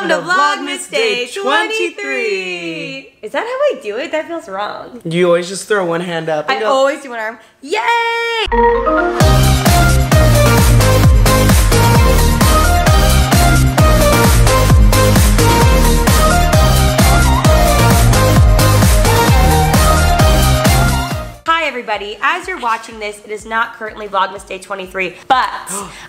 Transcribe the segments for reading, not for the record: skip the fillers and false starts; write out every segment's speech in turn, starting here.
Welcome to Vlogmas Day 23. Is that how I do it? That feels wrong. You always just throw one hand up. I always do one arm. Yay! Hi everybody, as you're watching this, it is not currently Vlogmas Day 23, but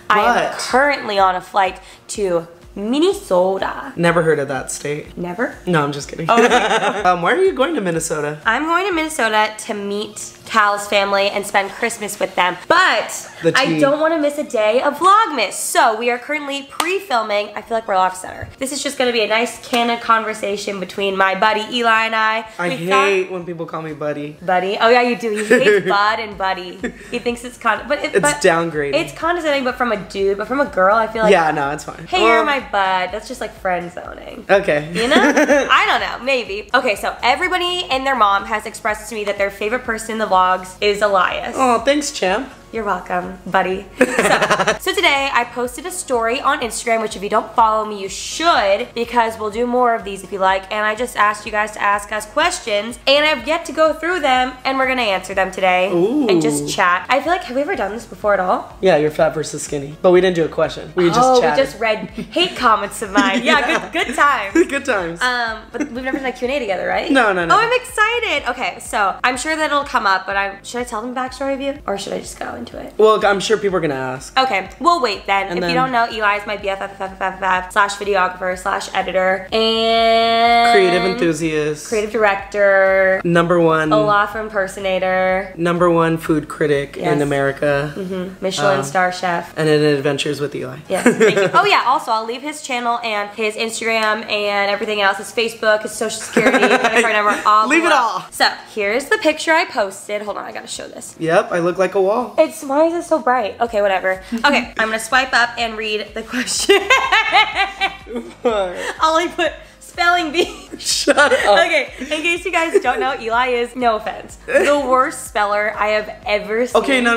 I am currently on a flight to Minnesota. Never heard of that state. Never? No, I'm just kidding. Oh, okay. Why are you going to Minnesota? I'm going to Minnesota to meet Cal's family and spend Christmas with them, but I don't want to miss a day of Vlogmas. So we are currently pre-filming. I feel like we're off center. This is just going to be a nice candid conversation between my buddy Eli and I. I hate when people call me buddy. Buddy? Oh yeah, you do. He hates bud and buddy. He thinks it's downgrading. It's condescending, but from a dude. But from a girl, I feel like, yeah, no, it's fine. Hey, you're my bud. That's just like friend zoning. Okay. You know? I don't know. Maybe. Okay, so everybody and their mom has expressed to me that their favorite person in the vlogs is Elias. Oh, thanks, champ. You're welcome, buddy. So today I posted a story on Instagram, which if you don't follow me, you should, because we'll do more of these if you like. And I just asked you guys to ask us questions, and I've yet to go through them, and we're gonna answer them today. Ooh. And just chat. I feel like, have we ever done this before at all? Yeah, you're fat versus skinny. But we didn't do a question. We just chatted. We just read hate comments of mine. Yeah, good times. Good times. But we've never done a Q&A together, right? No. Oh, I'm excited. Okay, so I'm sure that it'll come up, but should I tell them the backstory of you? Or should I just go into it? Well, I'm sure people are gonna ask. Okay, we'll wait then. If you don't know, Eli is my BFF/videographer/editor and creative enthusiast, creative director, #1 Olaf impersonator, #1 food critic in America, Michelin star chef, and in Adventures with Eli. Yes, thank you. Oh yeah, also I'll leave his channel and his Instagram and everything else, his Facebook, his social security, credit card number, all leave it all. So here's the picture I posted. Hold on, I gotta show this. Yep, I look like a wall. Why is it so bright? Okay, whatever. Okay, I'm gonna swipe up and read the question. What? I'll only put spelling bee. Shut up. Okay, in case you guys don't know, Eli is, no offense, the worst speller I have ever seen. Okay, no.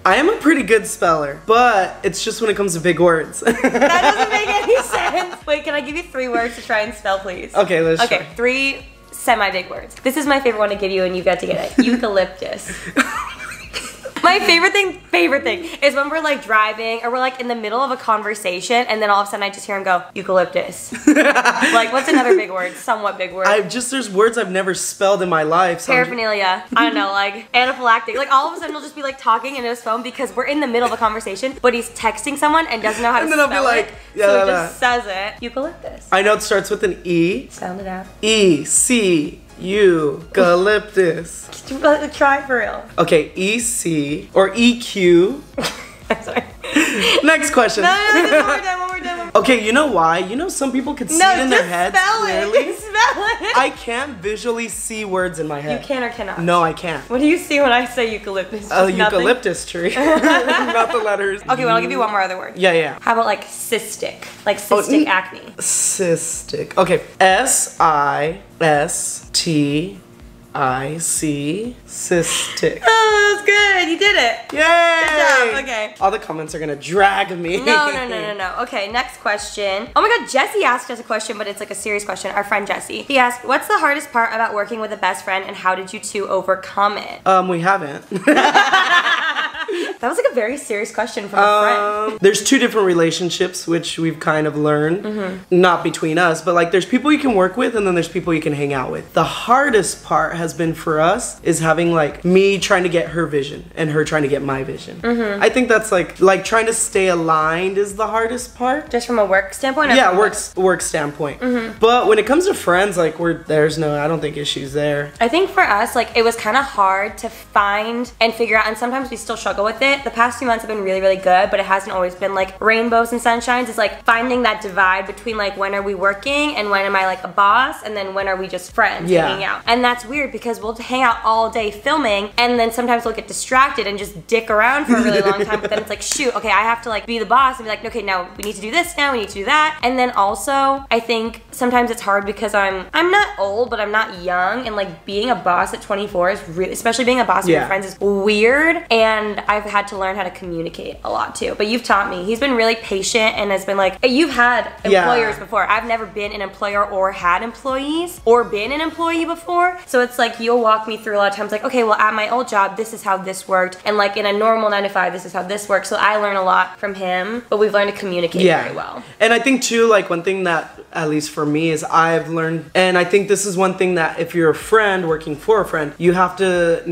I am a pretty good speller, but it's just when it comes to big words. That doesn't make any sense. Wait, can I give you 3 words to try and spell, please? Okay, let's try. 3 semi-big words. This is my favorite one to give you, and you've got to get it. Eucalyptus. My favorite thing is when we're like driving or we're like in the middle of a conversation and then all of a sudden I just hear him go, eucalyptus. Like, what's another big word? Somewhat big word. There's words I've never spelled in my life. So paraphernalia. I don't know, like anaphylactic. Like all of a sudden he'll just be like talking into his phone because we're in the middle of a conversation, but he's texting someone and doesn't know how to spell it. And then I'll be like, so he just says it. Eucalyptus. I know it starts with an E. Sound it out. E-C. Eucalyptus. Try for real. Okay, E-C or E-Q. I'm sorry. Next question. No, one more time. Okay, you know why? You know some people could see it in their heads clearly. Spell it. I can't visually see words in my head. You can or cannot? No, I can't. What do you see when I say eucalyptus? A eucalyptus tree. Not the letters. Okay, well I'll give you one more other word. Yeah. How about like cystic? Like cystic acne. Cystic. Okay. S-I-S-T-I-C. Cystic. Oh, that's good. You did it. Yay! Good job. Okay. All the comments are gonna drag me. No. Okay, next question. Oh my god, Jesse asked us a question, but it's like a serious question. Our friend Jesse. He asked, what's the hardest part about working with a best friend and how did you two overcome it? We haven't. That was like a very serious question from a friend. There's 2 different relationships, which we've kind of learned. Not between us, but like there's people you can work with and then there's people you can hang out with. The hardest part has been for us is having like me trying to get her vision and her trying to get my vision. I think that's like trying to stay aligned is the hardest part. Just from a work standpoint? Yeah, work standpoint. But when it comes to friends, like I don't think issues there. I think for us, like it was kind of hard to find and figure out, and sometimes we still struggle with it. The past few months have been really, really good, but it hasn't always been like rainbows and sunshines. It's like finding that divide between like when are we working and when am I like a boss and then when are we just friends hanging out. And that's weird because we'll hang out all day filming and then sometimes we'll get distracted and just dick around for a really long time, but then it's like, shoot, okay, I have to like be the boss and be like, okay, now we need to do this now, we need to do that. And then also, I think sometimes it's hard because I'm not old, but I'm not young, and like being a boss at 24 is really, especially being a boss of your friends, is weird, and I've had to learn how to communicate a lot too. But you've taught me. He's been really patient and has been like, you've had employers before. I've never been an employer or had employees or been an employee before. So it's like you'll walk me through a lot of times like, okay, well at my old job, this is how this worked. And like in a normal 9 to 5, this is how this works. So I learn a lot from him, but we've learned to communicate very well. And I think too, like one thing that, at least for me, is I've learned, and I think this is one thing that if you're a friend working for a friend, you have to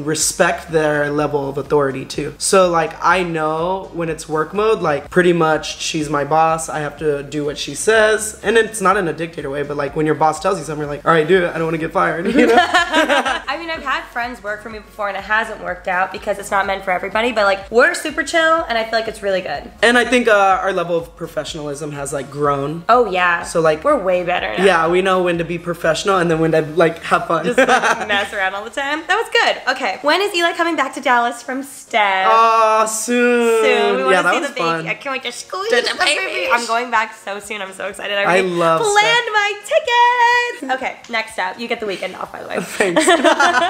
respect their level of authority too. So like I know when it's work mode, like pretty much she's my boss, I have to do what she says, and it's not in a dictator way, but like when your boss tells you something, you're like, all right, do it, I don't want to get fired, you know? I mean, I've had friends work for me before and it hasn't worked out because it's not meant for everybody, but like we're super chill and I feel like it's really good. And I think our level of professionalism has like grown. Oh yeah. So like we're way better now. Yeah, we know when to be professional and then when to like have fun. Just like mess around all the time. That was good. Okay. When is Eli coming back to Dallas from STEM? Oh, soon. Soon. We want to see the baby. Fun. I can't wait to squeeze the baby. I'm going back so soon. I'm so excited. I love planned my tickets. Okay, next up. You get the weekend off, by the way. Thanks.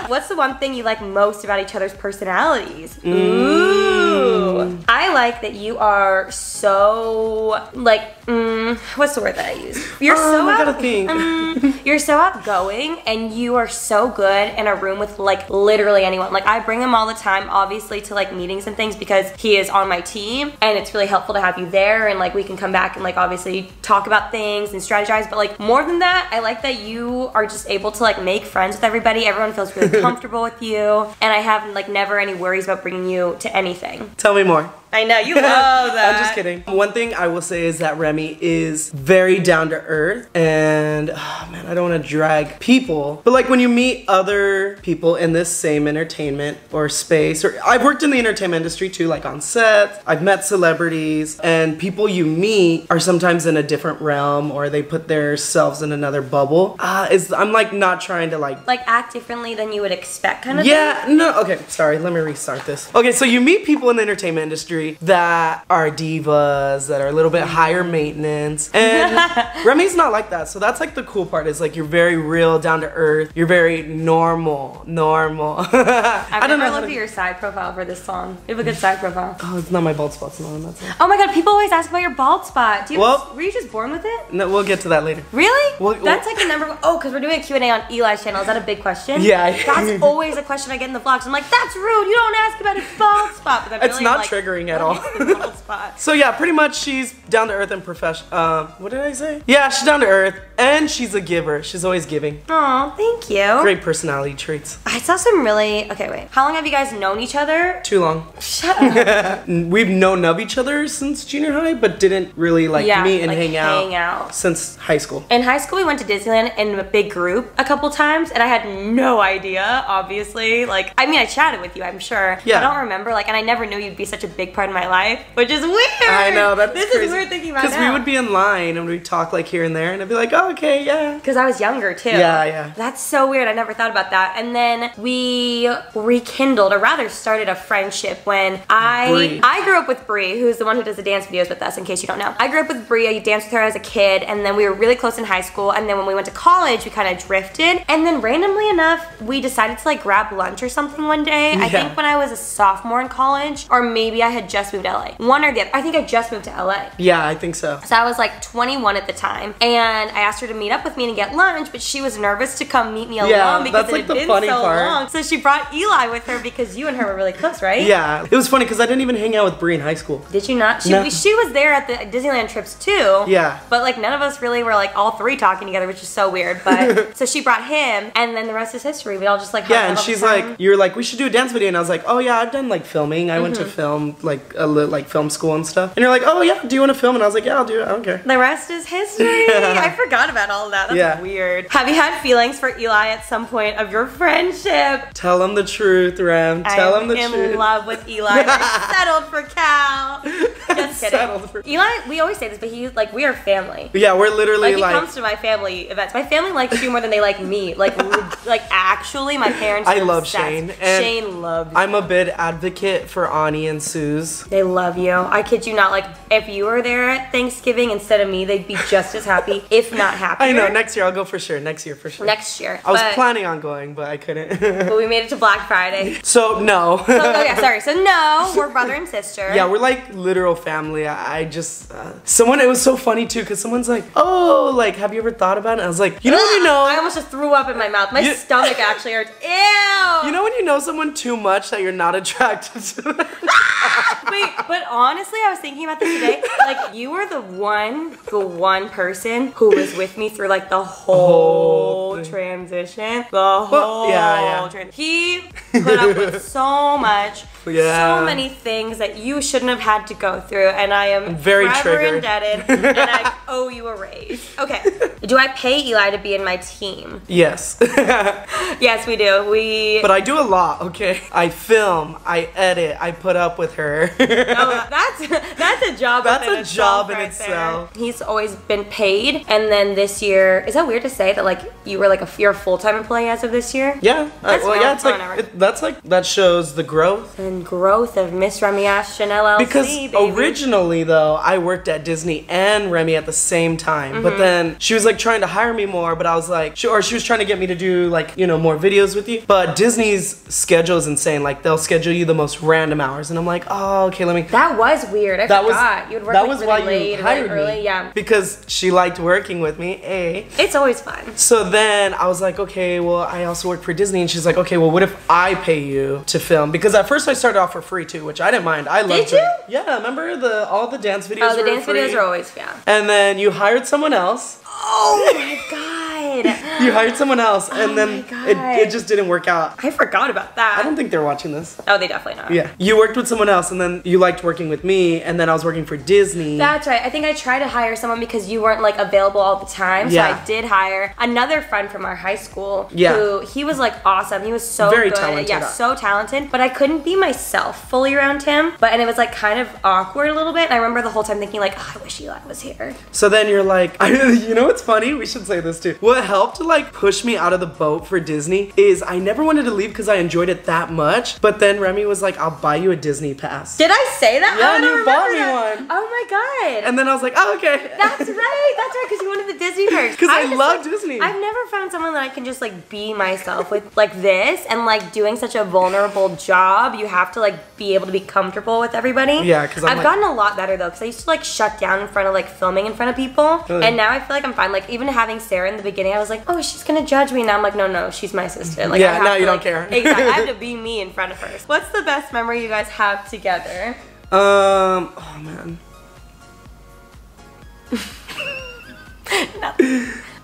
What's the one thing you like most about each other's personalities? Ooh. I like that you are so like what's the word that I use? You're you're so outgoing and you are so good in a room with like literally anyone. Like I bring him all the time obviously to like meetings and things because he is on my team and it's really helpful to have you there and like we can come back and like obviously talk about things and strategize, but like more than that, I like that you are just able to like make friends with everybody. Everyone feels really comfortable with you and I have like never any worries about bringing you to anything. Tell me more. I know, you love that. I'm just kidding. One thing I will say is that Remy is very down to earth and, oh man, I don't want to drag people, but like when you meet other people in this same entertainment or space, or I've worked in the entertainment industry too, like on sets, I've met celebrities, and people you meet are sometimes in a different realm or they put themselves in another bubble. I'm like not trying to like act differently than you would expect kind of thing? No, okay, sorry, let me restart this. Okay, so you meet people in the entertainment industry that are divas, that are a little bit higher maintenance, and Remy's not like that. So that's like the cool part is like you're very real, down to earth, you're very normal. I've never looked at your side profile for this song. You have a good side profile. Oh, it's not my bald spot's not on that side. Oh my god, people always ask about your bald spot. Were you just born with it? No, we'll get to that later. Really? That's like the number one. Oh, because we're doing a Q&A on Eli's channel. Is that a big question? Yeah. That's always a question I get in the vlogs. I'm like, that's rude. You don't ask about his bald spot. But it's not triggering at all. So yeah, pretty much she's down to earth and professional. What did I say? Yeah, she's down to earth and she's a giver. She's always giving. Oh, thank you. Great personality traits. I saw some really, okay, wait. How long have you guys known each other? Too long. Shut up. We've known of each other since junior high, but didn't really like meet and hang out since high school. In high school, we went to Disneyland in a big group a couple times, and I had no idea, obviously. Like, I mean, I chatted with you, I'm sure. Yeah. I don't remember, like, and I never knew you'd be such a big part of my life, which is weird. I know, that's This crazy. is weird thinking about Because we would be in line and we'd talk like here and there, and I'd be like, oh, okay, yeah. Because I was younger too. Yeah. That's so weird. I never thought about that. And then we rekindled, or rather started a friendship when I grew up with Bree, who's the one who does the dance videos with us, in case you don't know. I grew up with Bree. I danced with her as a kid, and then we were really close in high school. And then when we went to college, we kind of drifted. And then randomly enough, we decided to like grab lunch or something one day. I think when I was a sophomore in college, or maybe I had just moved to LA. One or the other. I think I just moved to LA. Yeah, I think so. So I was like 21 at the time, and I asked her to meet up with me and get lunch, but she was nervous to come meet me alone because it had been so long. So she brought Eli with her because you and her were really close, right? Yeah. It was funny because I didn't even hang out with Bree in high school. Did you not? She was there at the Disneyland trips too. Yeah. But like none of us really were like all three talking together, which is so weird. But so she brought him, and then the rest is history. We all just like hung out and she's like, you're like, we should do a dance video, and I was like, oh yeah, I've done like filming. I went to film like film school and stuff. And you're like, oh yeah, do you want to film? And I was like, yeah, I'll do it. I don't care. The rest is history. I forgot about all of that. That's weird. Have you had feelings for Eli at some point of your friendship? Tell him the truth, Rem. Tell him the truth. I'm in love with Eli. I settled for Cal. just kidding. Eli, we always say this, but he's like, we are family. Yeah, we're literally like, he comes to my family events. My family likes you more than they like me. Like actually, my parents. I love Shane. And Shane loves. I'm a big advocate for Ani and Suze. They love you. I kid you not. Like, if you were there at Thanksgiving instead of me, they'd be just as happy, if not happier. I know. Next year I'll go for sure. Next year for sure. Next year. I was planning on going, but I couldn't. But we made it to Black Friday. So no. Oh yeah, sorry. So no, we're brother and sister. Yeah, we're like literal family. I just someone. It was so funny too, because someone's like, "Oh, like, have you ever thought about it?" I was like, "You know when you know." I almost just threw up in my mouth. My stomach actually hurts. Ew. You know when you know someone too much that you're not attracted to them? Wait, but honestly, I was thinking about this today. Like, you were the one person who was with me through like the whole transition. The whole transition. He put up with so much, so many things that you shouldn't have had to go through, and I am very forever indebted, and I owe you a raise. Okay. Do I pay Eli to be in my team? Yes. Yes, we do. But I do a lot, okay? I film, I edit, I put up with her. Oh, that's a job. That's a job in itself. He's always been paid, and then this year, is that weird to say that like you were like you're a full-time employee as of this year? Yeah. Well, yeah, it's like that shows the growth and growth of Miss Remy Ashton LLC. Because baby. originally though, I worked at Disney and Remy at the same time, but then she was like trying to hire me more, but I was like, she was trying to get me to do like, you know, more videos with you. But Disney's schedule is insane. Like, they'll schedule you the most random hours, and I'm like, oh, okay, let me. That was weird. I forgot. You would work that like was really why late you hired or early. me. Yeah. Because she liked working with me. It's always fun. So then I was like, okay, well, I also work for Disney, and she's like, okay, well, what if I pay you to film? Because at first I started off for free too, which I didn't mind. I loved it. Did you? Yeah, remember all the dance videos? Oh, the dance videos are always fun. And then you hired someone else. Oh my god. You hired someone else, and then it just didn't work out. I forgot about that. I don't think they're watching this. Oh, they definitely not. Yeah. You worked with someone else, and then you liked working with me, and then I was working for Disney. That's right. I think I tried to hire someone because you weren't like available all the time. So I did hire another friend from our high school. Yeah. Who he was like awesome. He was so very good. talented. Yeah, so talented. But I couldn't be myself fully around him. And it was like kind of awkward a little bit. And I remember the whole time thinking like, oh, I wish Eli was here. So then you're like, you know what's funny? We should say this too. What helped to like push me out of the boat for Disney is I never wanted to leave because I enjoyed it that much. But then Remy was like, I'll buy you a Disney pass. Did I say that? Yeah, I don't you bought me that. one. Oh my god. And then I was like, oh, okay. That's right, because you wanted the Disney perks. Because I love Disney. I've never found someone that I can just like be myself with like this, and like doing such a vulnerable job, you have to like be able to be comfortable with everybody. Yeah, because I've gotten a lot better though, because I used to like shut down in front of like filming in front of people, and now I feel like I'm fine. Like even having Sarah in the beginning, I was like, oh, she's gonna judge me. Now I'm like, no, she's my sister. Like, yeah, now you don't care. Exactly, I have to be me in front of her. What's the best memory you guys have together? Oh man. No.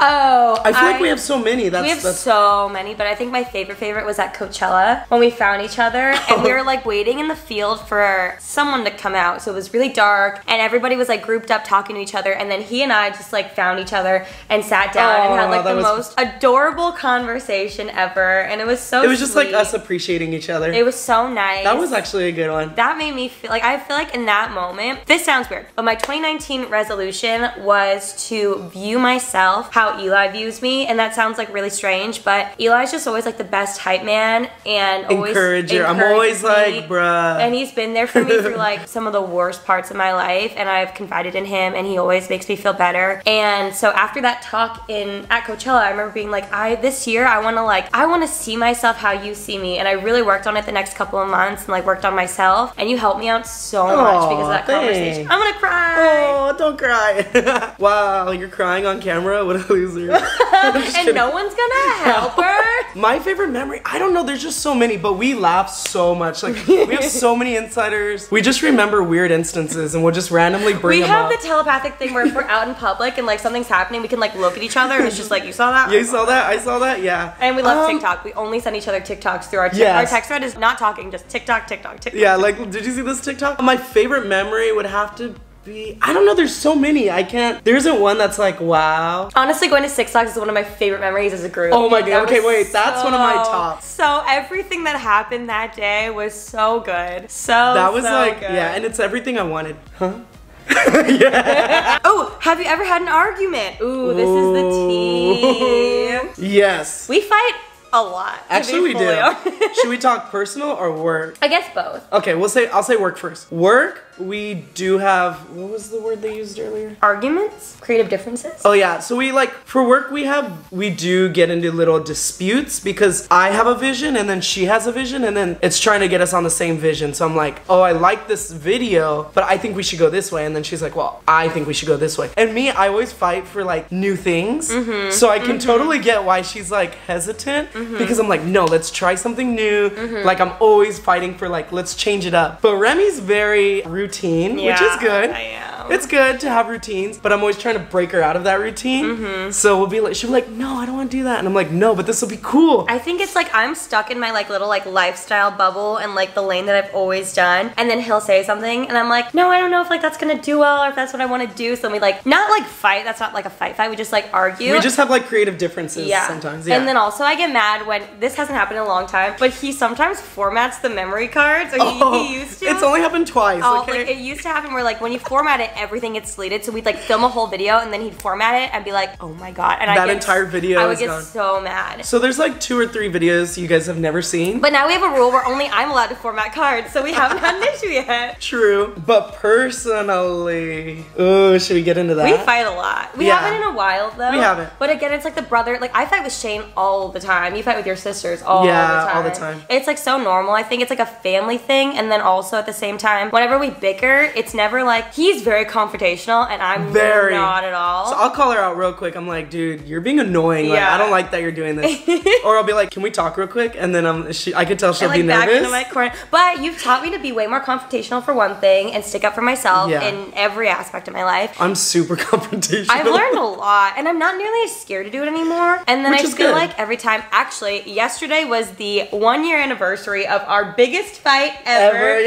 Oh, I feel like we have so many. We have so many, but I think my favorite was at Coachella when we found each other, and we were like waiting in the field for someone to come out. So it was really dark, and everybody was like grouped up talking to each other, and then he and I just like found each other and sat down and had like the most adorable conversation ever, and it was so. It was just like us appreciating each other. It was so nice. That was actually a good one. That made me feel like I feel like in that moment. This sounds weird, but my 2019 resolution was to view myself how Eli views me, and that sounds like really strange, but Eli's just always like the best hype man and always encourager. I'm always like, bruh. And he's been there for me through like some of the worst parts of my life, and I've confided in him, and he always makes me feel better. And so after that talk at Coachella, I remember being like, this year I want to see myself how you see me, and I really worked on it the next couple of months and like worked on myself, and you helped me out so much because of that conversation. I'm gonna cry. Oh, don't cry. Wow, you're crying on camera? What a loser. And no one's gonna help her. My favorite memory, I don't know, there's just so many, but we laugh so much. Like, we have so many insiders. We just remember weird instances, and we'll just randomly bring them up. We have the telepathic thing where if we're out in public and like something's happening, we can like look at each other, and it's just like, you saw that? Yeah, you saw that? I saw that? Yeah. And we love TikTok. We only send each other TikToks through our our text thread is not talking, just TikTok. Yeah, like, did you see this TikTok? My favorite memory would have to be, I don't know, there's so many. I can't, there isn't one that's like, wow. Honestly, going to Six Flags is one of my favorite memories as a group. Oh my god, okay, wait, that's one of my tops. So everything that happened that day was so good. That was like, good. yeah, and it's everything I wanted. Huh? Yeah. Oh, have you ever had an argument? Ooh, this is the tea. Yes. We fight a lot. Actually, we do. Should we talk personal or work? I guess both. Okay, I'll say work first. Work, we do have, what was the word they used earlier? Arguments? Creative differences? Oh yeah, so we like, for work we do get into little disputes because I have a vision and then she has a vision and then it's trying to get us on the same vision. So I'm like, oh, I like this video, but I think we should go this way. And then she's like, well, I think we should go this way. And me, I always fight for like new things. So I can totally get why she's like hesitant because I'm like, no, let's try something new. Like I'm always fighting for like, let's change it up. But Remy's very routine, which is good. I am. It's good to have routines, but I'm always trying to break her out of that routine. So we'll be like, she'll be like, no, I don't want to do that. And I'm like, no, but this will be cool. I think it's like I'm stuck in my like little like lifestyle bubble and like the lane that I've always done. And then he'll say something and I'm like, no, I don't know if like that's gonna do well or if that's what I want to do. So we like, not like fight, that's not like a fight, we just like argue. We just have like creative differences sometimes. Yeah. And then also I get mad when, this hasn't happened in a long time, but he sometimes formats the memory cards, or he used to. It's only happened twice, okay? Like it used to happen where like when you format it, everything gets deleted. So we'd like film a whole video and then he'd format it and be like, oh my god. And that entire video I would get so mad. So there's like 2 or 3 videos you guys have never seen. But now we have a rule where only I'm allowed to format cards, so we haven't had an issue yet. True. But personally, ooh, should we get into that? We fight a lot. We haven't in a while though. We haven't. But again, it's like the brother, like I fight with Shane all the time. You fight with your sisters all the time. all the time. It's like so normal. I think it's like a family thing, and then also at the same time, whenever we bicker, it's never like, he's very confrontational and I'm not at all. So I'll call her out real quick. I'm like, dude, you're being annoying. Like, I don't like that you're doing this. Or I'll be like, can we talk real quick? And then I can tell she'll be nervous. Back into my corner. But you've taught me to be way more confrontational for one thing and stick up for myself in every aspect of my life. I'm super confrontational. I've learned a lot and I'm not nearly as scared to do it anymore. And then I feel like every time, actually, yesterday was the 1-year anniversary of our biggest fight ever.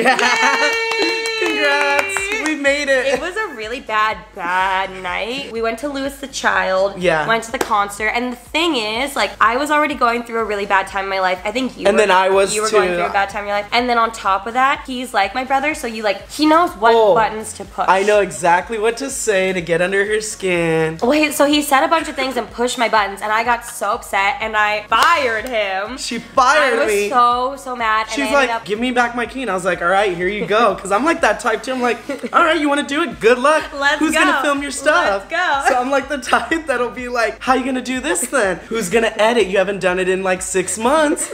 Congrats. We made it. It was a really bad night. We went to Louis the Child. Went to the concert. And the thing is, like, I was already going through a really bad time in my life. I think you were. Then I was You were going through a bad time in your life. And then on top of that, he's like my brother. So you like, he knows what buttons to push. I know exactly what to say to get under her skin. Wait, so he said a bunch of things and pushed my buttons. And I got so upset and I fired him. She fired me. I was so mad. She's like, give me back my key. And I was like, all right, here you go. Because I'm like that type too. I'm like, all right, you want to do it? Good luck. Who's gonna film your stuff? Let's go. So I'm like the type that'll be like, how you gonna do this then? Who's gonna edit? You haven't done it in like 6 months.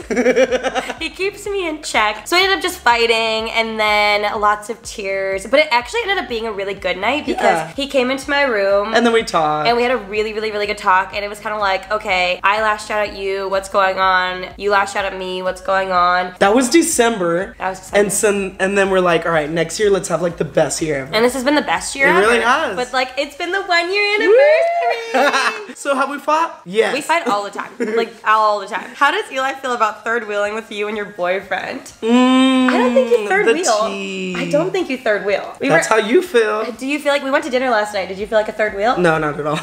He keeps me in check. So we ended up just fighting and then lots of tears. But it actually ended up being a really good night because he came into my room. And then we talked. And we had a really, really, really good talk. And it was kind of like, okay, I lashed out at you. What's going on? You lashed out at me. What's going on? That was December. That was December. And then we're like, all right, next year let's have like the best year ever. And this has been the best year ever. It really has. But like, it's been the 1-year anniversary. So have we fought? Yes. We fight all the time. Like, all the time. How does Eli feel about third wheeling with you and your boyfriend? I don't think you third wheel. I don't think you third wheel. That's how you feel. Do you feel like, we went to dinner last night. Did you feel like a third wheel? No, not at all.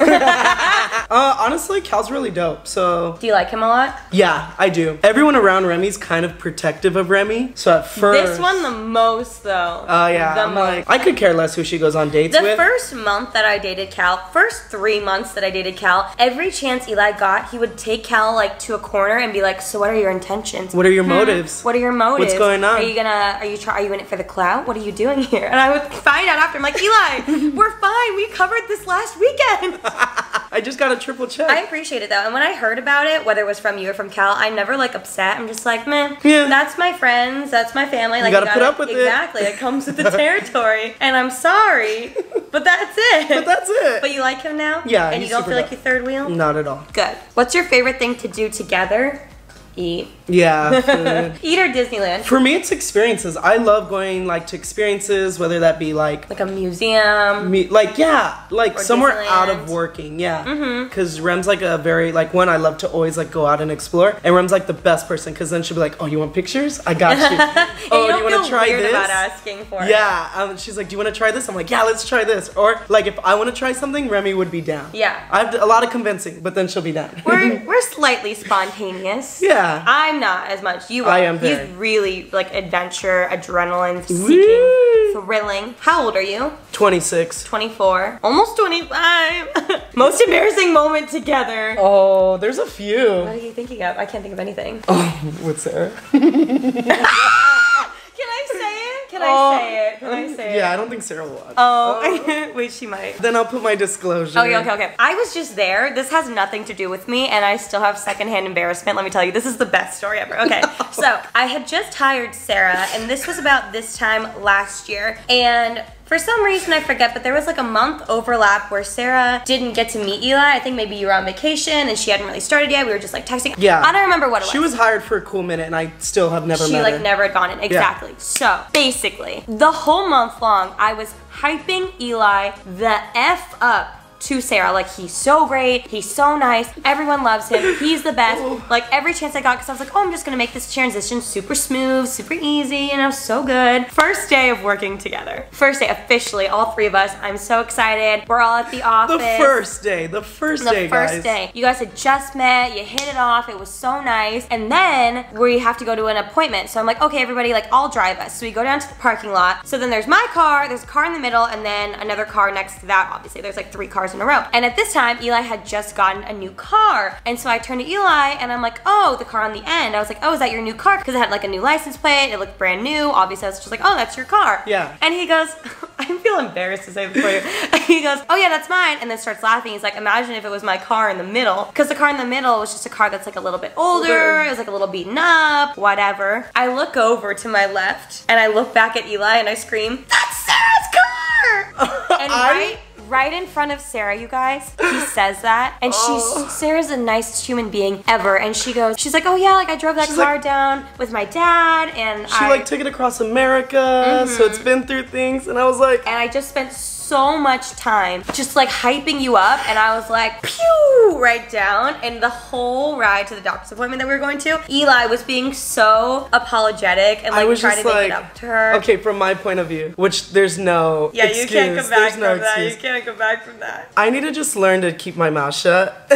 Honestly, Cal's really dope, so. Do you like him a lot? Yeah, I do. Everyone around Remy's kind of protective of Remy, so at first. This one the most, though. Oh, yeah. I'm like, I could care less who she goes on dates with. The first month that I dated Cal, first 3 months that I dated Cal, every chance Eli got, he would take Cal like to a corner and be like, so what are your intentions? What are your motives? What are your motives? What's going on? Are you in it for the clout? What are you doing here? And I would find out after. I'm like, Eli, we're fine. We covered this last weekend. I just got a triple check. I appreciate it though. And when I heard about it, whether it was from you or from Cal, I'm never like upset. I'm just like, man, that's my friends, that's my family. Like, you gotta put up with it. Exactly. It comes with the territory. And I'm sorry, but that's it. But that's it. But you like him now? Yeah. And you don't feel like you third wheel? Not at all. Good. What's your favorite thing to do together? Eat. Yeah, food. Eat or Disneyland? For me, it's experiences. I love going like to experiences, whether that be like a museum. Like somewhere Disneyland. out of working. Yeah. Because Rem's like a very like I love to always like go out and explore, and Rem's like the best person because then she'll be like, oh, you want pictures? I got you. Oh, do you want to try weird this? About asking for it. Yeah. She's like, do you want to try this? I'm like, yeah, let's try this. Or like if I want to try something, Remy would be down. Yeah. I have a lot of convincing, but then she'll be down. We're slightly spontaneous. Yeah. I'm not as much. You are. I am very. He's really like adventure, adrenaline seeking, thrilling. How old are you? 26. 24. Almost 25. Most embarrassing moment together. Oh, there's a few. What are you thinking of? I can't think of anything. Oh, with Sarah. Can I say it? Yeah, I don't think Sarah will watch. Oh, wait, she might. Then I'll put my disclosure. Okay. I was just there. This has nothing to do with me, and I still have secondhand embarrassment. Let me tell you, this is the best story ever. Okay, so I had just hired Sarah, and this was about this time last year, and for some reason, I forget, but there was like a month overlap where Sarah didn't get to meet Eli. I think maybe you were on vacation and she hadn't really started yet. We were just like texting. Yeah. I don't remember what it was. She was hired for a cool minute and I still have never met her. She like never had gone in. Exactly. Yeah. So basically, the whole month long, I was hyping Eli the F up to Sarah. Like, he's so great, he's so nice, everyone loves him, he's the best. Like, every chance I got, because I was like, oh, I'm just gonna make this transition super smooth, super easy, you know, so good. First day of working together. First day, officially, all three of us. I'm so excited. We're all at the office. The first day, guys. You guys had just met, you hit it off, it was so nice. And then we have to go to an appointment. So I'm like, okay, everybody, like, I'll drive us. So we go down to the parking lot. So then there's my car, there's a car in the middle, and then another car next to that, obviously. There's like 3 cars in a row. And at this time, Eli had just gotten a new car. And so I turned to Eli and I'm like, oh, the car on the end. I was like, oh, is that your new car? Because it had like a new license plate. It looked brand new. Obviously, I was just like, oh, that's your car. Yeah. And he goes, I feel embarrassed to say this for you. And he goes, oh yeah, that's mine. And then starts laughing. He's like, imagine if it was my car in the middle. Because the car in the middle was just a car that's like a little bit older. It was like a little beaten up, whatever. I look over to my left and I look back at Eli and I scream, that's Sarah's car! And right in front of Sarah, you guys, he says that, and Sarah's the nicest human being ever, and she's like, oh yeah, like I drove that car down with my dad, and she like took it across America, so it's been through things, and I was like, and I just spent so much time just like hyping you up, and I was like, pew, right down. And the whole ride to the doctor's appointment that we were going to, Eli was being so apologetic and like trying to make it up to her. Okay, from my point of view, which there's no excuse. You can't come back from that. You can't come back from that. I need to just learn to keep my mouth shut.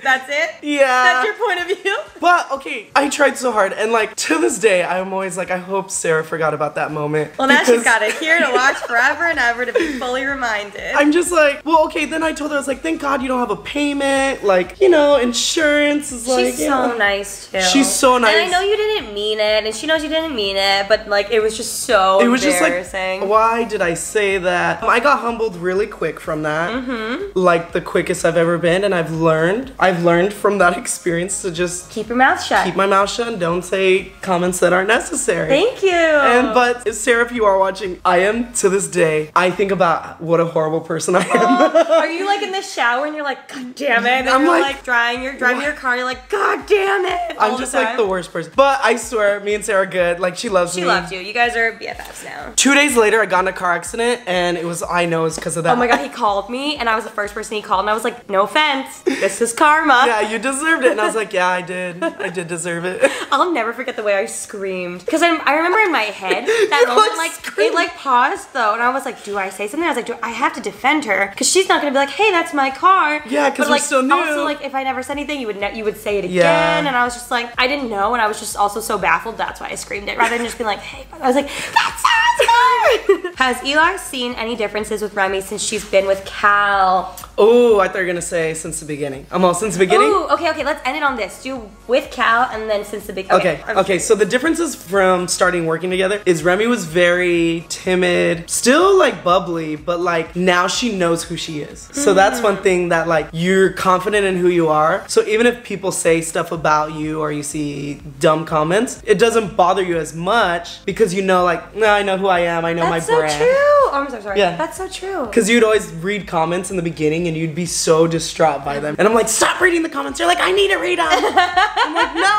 That's it? Yeah. That's your point of view? But, okay, I tried so hard, and like, to this day, I'm always like, I hope Sarah forgot about that moment. Well, now she's got it here to watch forever and ever to be fully reminded. I'm just like, well, okay, then I told her, I was like, thank God you don't have a payment, like, you know, insurance is like, she's so nice, too. She's so nice. And I know you didn't mean it, and she knows you didn't mean it, but like, it was just so embarrassing. Just like, why did I say that? I got humbled really quick from that. Like, the quickest I've ever been, and I've learned from that experience to just keep your mouth shut. Keep my mouth shut and don't say comments that aren't necessary. Thank you. But Sarah, if you are watching, I am to this day, I think about what a horrible person I am. Are you like in the shower and you're like, God damn it? And I'm like driving your car, you're like, God damn it. I'm just like the worst person. But I swear, me and Sarah are good. Like, she loves me. She loves you. You guys are BFFs now. 2 days later, I got in a car accident, and I know it's because of that. Oh my God, he called me, and I was the first person he called, and I was like, no offense, this is karma. Yeah, you deserved it. And I was like, yeah, I did. I did deserve it. I'll never forget the way I screamed. Because I remember in my head, that moment, it like paused though, and I was like, do I say something? I was like, do I have to defend her? Because she's not going to be like, hey, that's my car. Yeah, because we're still new. Also, like, if I never said anything, you would say it again. And I was just like, I didn't know, and I was just also so baffled. That's why I screamed it. Rather than just being like, hey, I was like, that's Sarah's car. Has Eli seen any differences with Remy since she's been with Cal? Oh, I thought you were going to say since the beginning. Since the beginning? Ooh, okay, let's end it on this. Do with Cal and then since the beginning. Okay, so the differences from starting working together is Remy was very timid, still like bubbly, but like now she knows who she is. So that's one thing that like you're confident in who you are. So even if people say stuff about you or you see dumb comments, it doesn't bother you as much because you know like, no, I know who I am, I know my brand. That's so true. Oh, I'm so sorry. Yeah. That's so true. Because you'd always read comments in the beginning and you'd be so distraught by them. And I'm like, stop reading the comments. You're like, I need to read them. I'm like, no.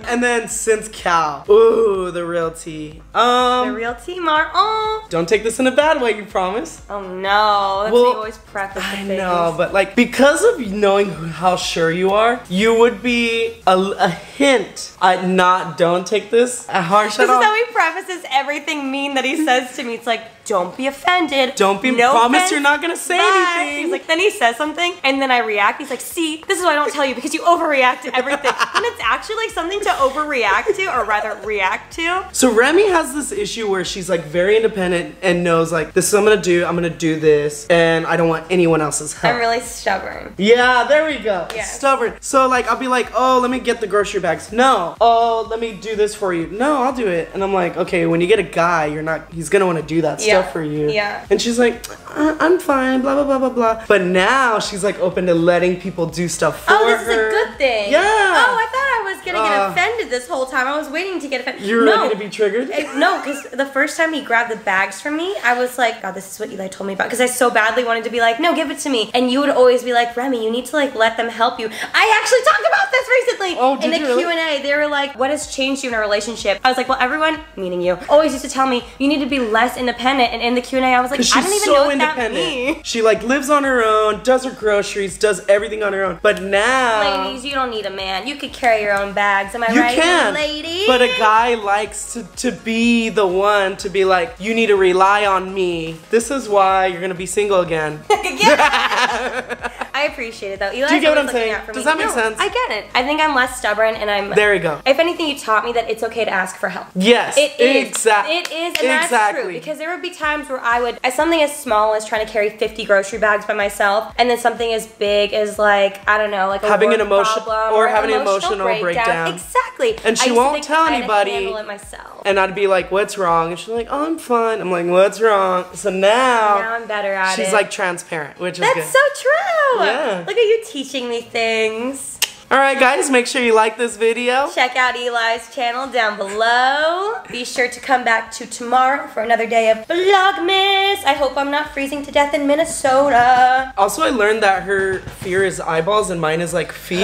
And then since Cal, ooh, the real tea. The real tea, Mar. Oh. Don't take this in a bad way, you promise? Oh no, that's what you always preface the things. I know, but like, because of knowing how sure you are, you would be a hint at don't take this harsh at all. This is how he prefaces everything mean that he says to me. It's like, don't be offended. Don't be, promise you're not gonna say anything. He's like, then he says something, and then I react. He's like, see, this is why I don't tell you, because you overreact to everything. And it's actually like something to overreact to, or rather react to. So Remy has this issue where she's like very independent and knows like, this is what I'm gonna do this, and I don't want anyone else's help. I'm really stubborn. Yeah, there we go. Yes. Stubborn. So like, I'll be like, oh, let me get the grocery bags. No. Oh, let me do this for you. No, I'll do it. And I'm like, okay, when you get a guy, he's gonna want to do that stuff for you. Yeah. And she's like, I'm fine, blah, blah, blah, blah, blah. But now she's like open to letting people do stuff for her. Oh, this is a good thing. Yeah. Oh, I thought I was gonna get offended this whole time. I was waiting to get offended. You were ready to be triggered? No, because the first time he grabbed the bags from me, I was like, God, this is what Eli told me about. Because I so badly wanted to be like, no, give it to me. And you would always be like, Remy, you need to like let them help you. I actually talked about this recently. Oh, did in the you really? Q&A. They were like, what has changed you in a relationship? I was like, well, everyone, meaning you, always used to tell me you need to be less independent. And in the Q&A, I was like, I don't even know what that means. She like lives on her own, does her groceries, does everything on her own. But now, ladies, you don't need a man. You could carry your own bags. Am I you right, can, lady? but a guy likes to be the one to be like, you need to rely on me. This is why you're gonna be single again. I appreciate it though. Eli's Do you get what I'm looking saying? out for Does me. that make sense? I get it. I think I'm less stubborn and I'm... There you go. If anything, you taught me that it's okay to ask for help. Yes, It is. exactly. It is, and that's true. Because there would be times where I would, as something as small as trying to carry 50 grocery bags by myself, and then something as big as like, I don't know, like a having work an emotion problem or having an emotional breakdown. Exactly. And she won't tell anybody. I handle it myself. And I'd be like, what's wrong? And she's like, oh, I'm fine. I'm like, what's wrong? So now I'm better at it. She's like transparent, which is good. That's so true. Yeah. Look at you teaching me things. Alright guys, make sure you like this video. Check out Eli's channel down below. Be sure to come back to tomorrow for another day of Vlogmas. I hope I'm not freezing to death in Minnesota. Also, I learned that her fear is eyeballs and mine is like feet.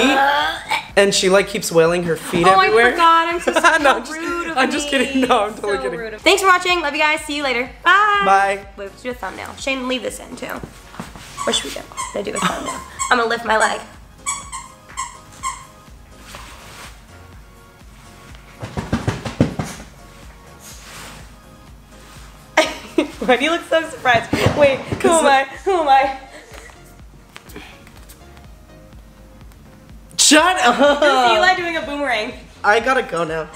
And she like keeps wailing her feet everywhere. I forgot. I'm so, no, rude of I'm just kidding. No, I'm totally kidding. Rude. Thanks for watching. Love you guys. See you later. Bye. Bye. Wait, let's do a thumbnail. Shane, leave this in too. What should we do? Let's do a thumbnail. I'm gonna lift my leg. Why do you look so surprised? Wait, who am I? Who am I? Shut up! This is Eli doing a boomerang. I gotta go now.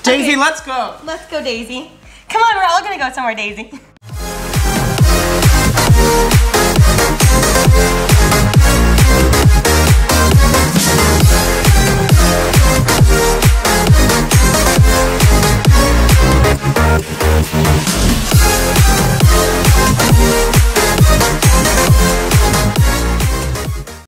Daisy, let's go. Let's go, Daisy. Come on, we're all gonna go somewhere, Daisy.